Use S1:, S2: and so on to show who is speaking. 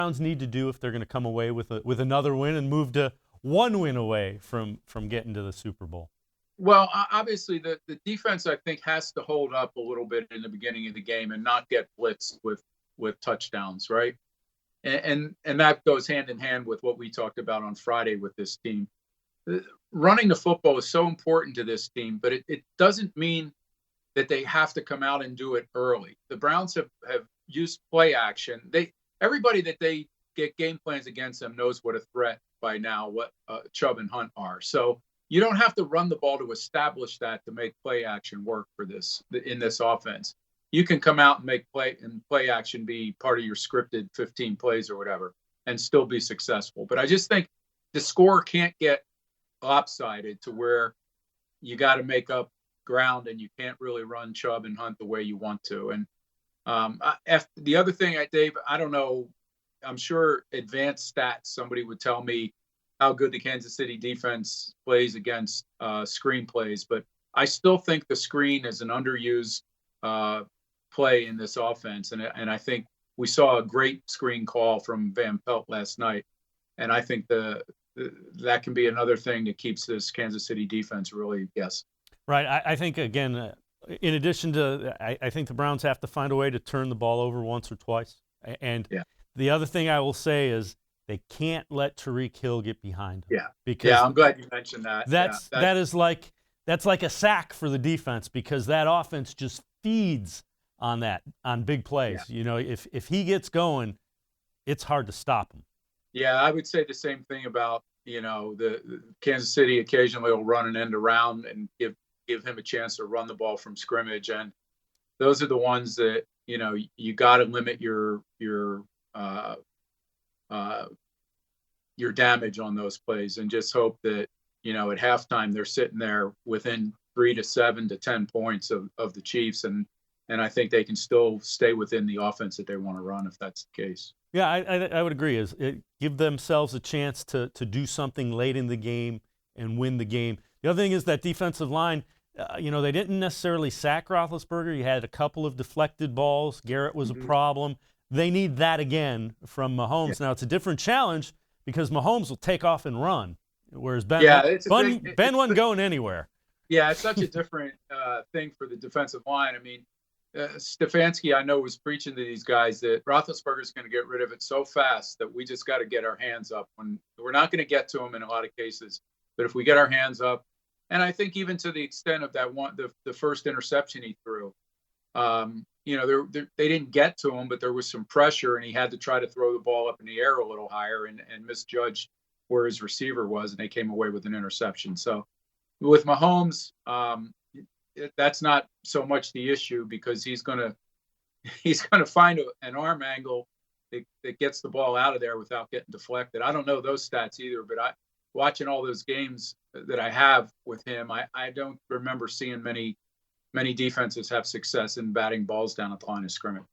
S1: Browns need to do if they're going to come away with another win and move to one win away from getting to the Super Bowl?
S2: Well, obviously the defense I think has to hold up a little bit in the beginning of the game and not get blitzed with touchdowns, right? And that goes hand in hand with what we talked about on Friday with this team. Running the football is so important to this team, but it doesn't mean that they have to come out and do it early. The Browns have used play action. Everybody that they get game plans against them knows what a threat by now, what Chubb and Hunt are. So you don't have to run the ball to establish that to make play action work for this in this offense. You can come out and make play action be part of your scripted 15 plays or whatever and still be successful. But I just think the score can't get lopsided to where you got to make up ground and you can't really run Chubb and Hunt the way you want to. And the other thing, Dave, I don't know, I'm sure advanced stats, somebody would tell me how good the Kansas City defense plays against screen plays, but I still think the screen is an underused play in this offense. And I think we saw a great screen call from Van Pelt last night. And I think that can be another thing that keeps this Kansas City defense really guessing.
S1: Right. I think, again, in addition to, I think the Browns have to find a way to turn the ball over once or twice. And the other thing I will say is they can't let Tyreek Hill get behind them.
S2: Yeah.
S1: Because
S2: I'm glad you mentioned that.
S1: That's like a sack for the defense, because that offense just feeds on big plays.
S2: Yeah.
S1: You know, if he gets going, it's hard to stop him.
S2: Yeah, I would say the same thing about, the Kansas City occasionally will run an end around and give him a chance to run the ball from scrimmage. And those are the ones that, you got to limit your damage on those plays and just hope that, at halftime they're sitting there within 3 to 7 to 10 points of the Chiefs. And I think they can still stay within the offense that they want to run if that's the case.
S1: Yeah, I would agree. Give themselves a chance to do something late in the game and win the game. The other thing is that defensive line, they didn't necessarily sack Roethlisberger. You had a couple of deflected balls. Garrett was a problem. They need that again from Mahomes. Yeah. Now, it's a different challenge because Mahomes will take off and run, whereas Ben wasn't going anywhere.
S2: Yeah, it's such a different thing for the defensive line. I mean, Stefanski, I know, was preaching to these guys that Roethlisberger is going to get rid of it so fast that we just got to get our hands up. When we're not going to get to him in a lot of cases, but if we get our hands up, and I think even to the extent of that one, the first interception he threw, they didn't get to him, but there was some pressure, and he had to try to throw the ball up in the air a little higher and misjudged where his receiver was, and they came away with an interception. So with Mahomes, that's not so much the issue because he's gonna find an arm angle that gets the ball out of there without getting deflected. I don't know those stats either, but watching all those games that I have with him, I don't remember seeing many defenses have success in batting balls down at the line of scrimmage.